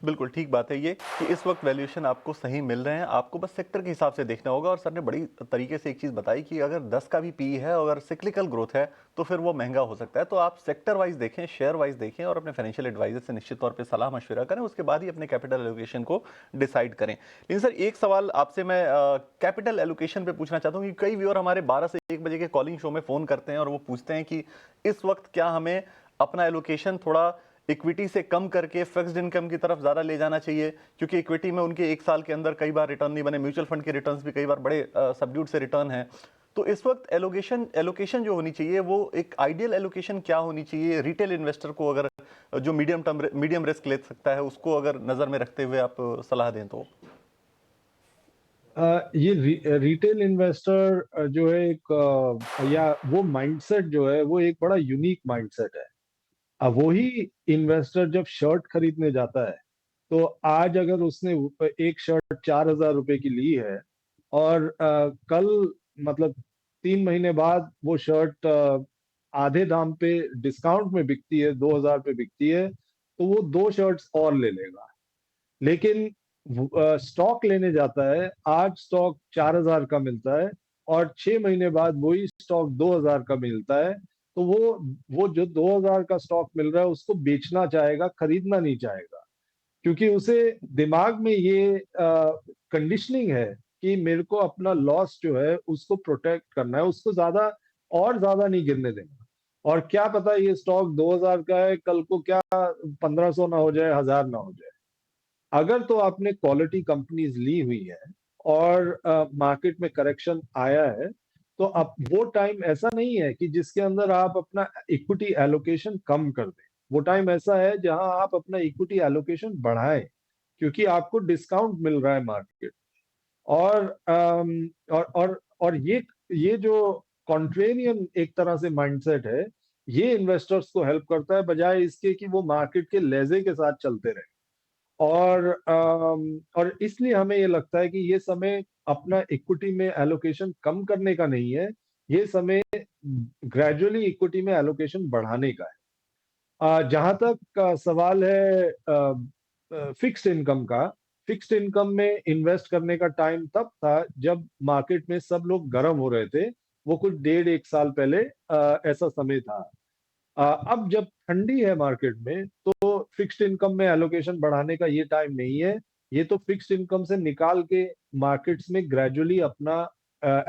बिल्कुल, ठीक बात है ये कि इस वक़्त वैल्यूएशन आपको सही मिल रहे हैं, आपको बस सेक्टर के हिसाब से देखना होगा और सर ने बड़ी तरीके से एक चीज़ बताई कि अगर 10 का भी पीई है और अगर सिक्लिकल ग्रोथ है, तो फिर वो महँगा हो सकता है। तो आप सेक्टर वाइज़ देखें, शेयर वाइज़ देखें और अपने फाइनेंशियल एडवाइज़र से निश्चित तौर पे सलाह-मशविरा करें, उसके बाद ही अपने कैपिटल एलोकेशन को डिसाइड करें। लेकिन सर एक सवाल आपसे मैं कैपिटल एलोकेशन पे पूछना चाहता हूँ कि कई व्यूअर हमारे 12 से 1 बजे के कॉलिंग शो में फ़ोन करते हैं और वो पूछते हैं कि इस वक़्त क्या हमें अपना एलोकेशन थोड़ा इक्विटी से कम करके फिक्स्ड इनकम की तरफ ज़्यादा ले जाना चाहिए, क्योंकि इक्विटी में उनके 1 साल के अंदर कई बार रिटर्न नहीं बने, म्यूचुअल फंड के रिटर्न्स भी कई बार बड़े सबड्यूड से रिटर्न हैं। तो इस वक्त एलोकेशन जो होनी चाहिए वो एक आइडियल एलोकेशन क्या होनी चाहिए रिटेल इन्वेस्टर को, अगर जो मीडियम रिस्क ले सकता है उसको अगर नज़र में रखते हुए आप सलाह दें तो? ये रिटेल इन्वेस्टर जो है एक या वो माइंडसेट जो है वो एक बड़ा यूनिक माइंडसेट है। अब वही इन्वेस्टर जब शर्ट खरीदने जाता है, तो आज अगर उसने एक शर्ट 4,000 रुपए की ली है और कल मतलब 3 महीने बाद वो शर्ट आधे दाम पे डिस्काउंट में बिकती है, 2,000 पे बिकती है, तो वो 2 शर्ट्स और ले लेगा। लेकिन स्टॉक लेने जाता है, आज स्टॉक 4,000 का मिलता है और 6 महीने बाद वही स्टॉक 2,000 का मिलता है, तो वो जो 2,000 का स्टॉक मिल रहा है उसको बेचना चाहेगा, खरीदना नहीं चाहेगा, क्योंकि उसे दिमाग में ये कंडीशनिंग है कि मेरे को अपना लॉस जो है उसको प्रोटेक्ट करना है, उसको ज्यादा नहीं गिरने देना। और क्या पता ये स्टॉक 2,000 का है, कल को क्या 1,500 ना हो जाए, 1,000 ना हो जाए। अगर तो आपने क्वालिटी कंपनीज ली हुई है और मार्केट में करेक्शन आया है, तो अब वो टाइम ऐसा नहीं है कि जिसके अंदर आप अपना इक्विटी एलोकेशन कम कर दें। वो टाइम ऐसा है जहां आप अपना इक्विटी एलोकेशन बढ़ाएं, क्योंकि आपको डिस्काउंट मिल रहा है मार्केट। और और ये जो कॉन्ट्रेरियन एक तरह से माइंडसेट है, ये इन्वेस्टर्स को हेल्प करता है, बजाय इसके कि वो मार्केट के लेजे के साथ चलते रहे। और इसलिए हमें ये लगता है कि ये समय अपना इक्विटी में एलोकेशन कम करने का नहीं है, ये समय ग्रेजुअली इक्विटी में एलोकेशन बढ़ाने का है। जहां तक सवाल है फिक्स्ड इनकम का, फिक्स्ड इनकम में इन्वेस्ट करने का टाइम तब था जब मार्केट में सब लोग गर्म हो रहे थे। वो कुछ 1.5 1 साल पहले ऐसा समय था। अब जब ठंडी है मार्केट में, तो फिक्स्ड इनकम में एलोकेशन बढ़ाने का ये टाइम नहीं है। ये तो फिक्स्ड इनकम से निकाल के मार्केट्स में ग्रेजुअली अपना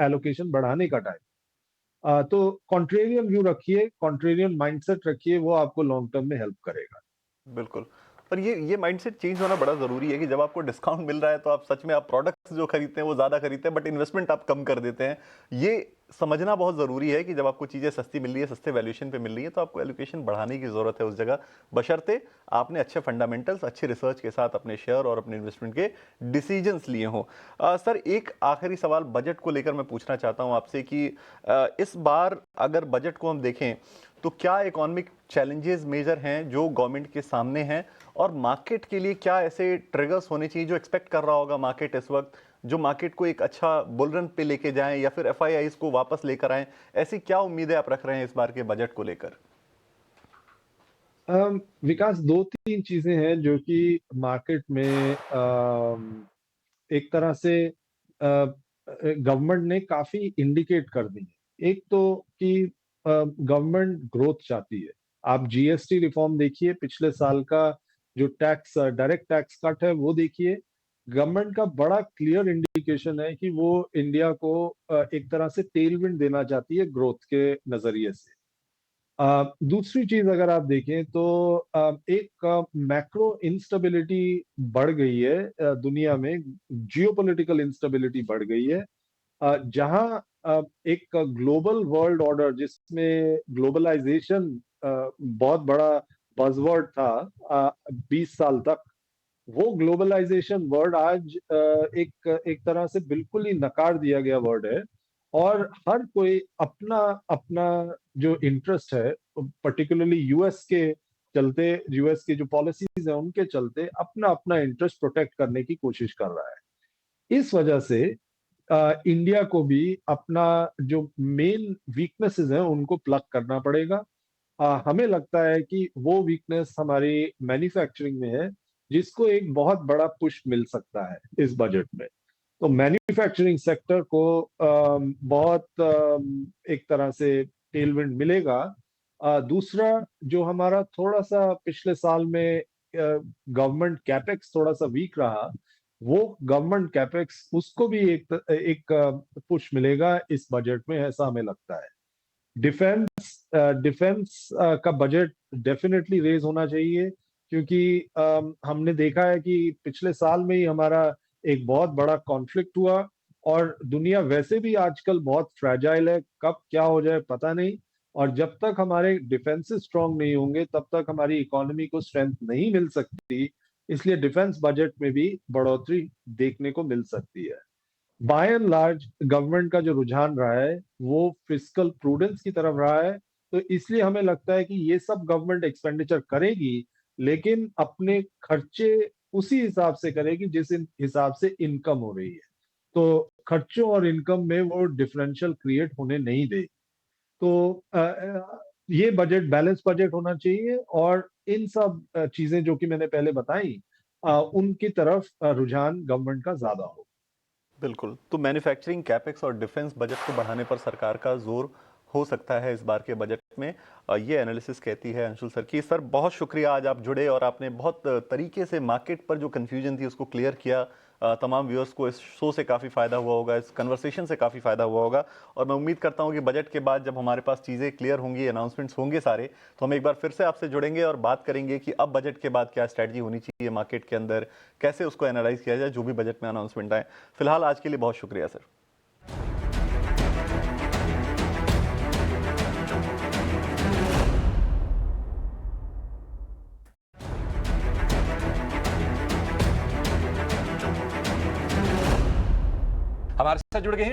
एलोकेशन बढ़ाने का टाइम। तो कॉन्ट्रेरियन व्यू रखिए, कॉन्ट्रेरियन माइंडसेट रखिए, वो आपको लॉन्ग टर्म में हेल्प करेगा। बिल्कुल। पर ये माइंडसेट चेंज होना बड़ा ज़रूरी है कि जब आपको डिस्काउंट मिल रहा है तो आप सच में आप प्रोडक्ट्स जो खरीदते हैं वो ज़्यादा खरीदते हैं, बट इन्वेस्टमेंट आप कम कर देते हैं। ये समझना बहुत ज़रूरी है कि जब आपको चीज़ें सस्ती मिल रही है, सस्ते वैल्यूएशन पे मिल रही है, तो आपको एलोकेशन बढ़ाने की ज़रूरत है उस जगह, बशर्ते आपने अच्छे फंडामेंटल्स, अच्छे रिसर्च के साथ अपने शेयर और अपने इन्वेस्टमेंट के डिसीजंस लिए हों। सर एक आखिरी सवाल बजट को लेकर मैं पूछना चाहता हूँ आपसे कि इस बार अगर बजट को हम देखें तो क्या इकोनॉमिक चैलेंजेस मेजर हैं जो गवर्नमेंट के सामने हैं, और मार्केट के लिए क्या ऐसे ट्रिगर्स होने चाहिए जो एक्सपेक्ट कर रहा होगा मार्केट इस वक्त, जो मार्केट को एक अच्छा बुल रन पे लेके जाएं या फिर एफआईआईज को वापस लेकर आएं? ऐसी क्या उम्मीदें आप रख रहे हैं इस बार के बजट को लेकर? विकास, दो तीन चीजें हैं जो कि मार्केट में एक तरह से गवर्नमेंट ने काफी इंडिकेट कर दी है। एक तो कि गवर्नमेंट ग्रोथ चाहती है। आप जीएसटी रिफॉर्म देखिए, पिछले साल का जो टैक्स डायरेक्ट टैक्स कट है वो देखिए। गवर्नमेंट का बड़ा क्लियर इंडिकेशन है कि वो इंडिया को एक तरह से टेलविंड देना चाहती है ग्रोथ के नजरिए से। दूसरी चीज अगर आप देखें तो एक मैक्रो इंस्टेबिलिटी बढ़ गई है दुनिया में। जियोपॉलिटिकल इंस्टेबिलिटी बढ़ गई है, जहां एक ग्लोबल वर्ल्ड ऑर्डर जिसमें ग्लोबलाइजेशन बहुत बड़ा बजवर्ड था 20 साल तक, वो ग्लोबलाइजेशन वर्ड आज एक एक तरह से बिल्कुल ही नकार दिया गया वर्ड है। और हर कोई अपना अपना जो इंटरेस्ट है, पर्टिकुलरली यूएस के चलते, यूएस की जो पॉलिसीज है उनके चलते अपना अपना इंटरेस्ट प्रोटेक्ट करने की कोशिश कर रहा है। इस वजह से इंडिया को भी अपना जो मेन वीकनेसेस हैं उनको प्लग करना पड़ेगा। हमें लगता है कि वो वीकनेस हमारी मैन्युफैक्चरिंग में है। जिसको एक बहुत बड़ा पुश मिल सकता है इस बजट में। तो मैन्युफैक्चरिंग सेक्टर को बहुत एक तरह से टेलविंड मिलेगा। दूसरा, जो हमारा थोड़ा सा पिछले साल में गवर्नमेंट कैपेक्स थोड़ा सा वीक रहा, वो गवर्नमेंट कैपेक्स उसको भी एक पुश मिलेगा इस बजट में, ऐसा हमें लगता है। डिफेंस का बजट डेफिनेटली रेज होना चाहिए, क्योंकि हमने देखा है कि पिछले साल में ही हमारा एक बहुत बड़ा कॉन्फ्लिक्ट हुआ, और दुनिया वैसे भी आजकल बहुत फ्रैजाइल है, कब क्या हो जाए पता नहीं। और जब तक हमारे डिफेंसेस स्ट्रांग नहीं होंगे तब तक हमारी इकोनॉमी को स्ट्रेंथ नहीं मिल सकती। इसलिए डिफेंस बजट में भी बढ़ोतरी देखने को मिल सकती है। बाय एंड लार्ज गवर्नमेंट का जो रुझान रहा है वो फिस्कल प्रूडेंस की तरफ रहा है। तो इसलिए हमें लगता है कि ये सब गवर्नमेंट एक्सपेंडिचर करेगी, लेकिन अपने खर्चे उसी हिसाब से करेगी जिस हिसाब से इनकम हो रही है। तो खर्चों और इनकम में वो डिफरेंशियल क्रिएट होने नहीं देगी। तो ये बजट बैलेंस बजट होना चाहिए, और इन सब चीजें जो कि मैंने पहले बताई, उनकी तरफ रुझान गवर्नमेंट का ज्यादा हो। बिल्कुल। तो मैन्युफैक्चरिंग कैपेक्स और डिफेंस बजट को बढ़ाने पर सरकार का जोर हो सकता है इस बार के बजट में, ये एनालिसिस कहती है अंशुल सर की। सर बहुत शुक्रिया, आज आप जुड़े और आपने बहुत तरीके से मार्केट पर जो कन्फ्यूजन थी उसको क्लियर किया। तमाम व्यूअर्स को इस शो से काफ़ी फ़ायदा हुआ होगा, इस कन्वर्सेशन से काफ़ी फ़ायदा हुआ होगा। और मैं उम्मीद करता हूँ कि बजट के बाद जब हमारे पास चीज़ें क्लियर होंगी, अनाउंसमेंट्स होंगे सारे, तो हम एक बार फिर से आपसे जुड़ेंगे और बात करेंगे कि अब बजट के बाद क्या स्ट्रैटेजी होनी चाहिए मार्केट के अंदर, कैसे उसको एनालाइज किया जाए जो भी बजट में अनाउंसमेंट आए। फिलहाल आज के लिए बहुत शुक्रिया सर। हमारे साथ जुड़ गए हैं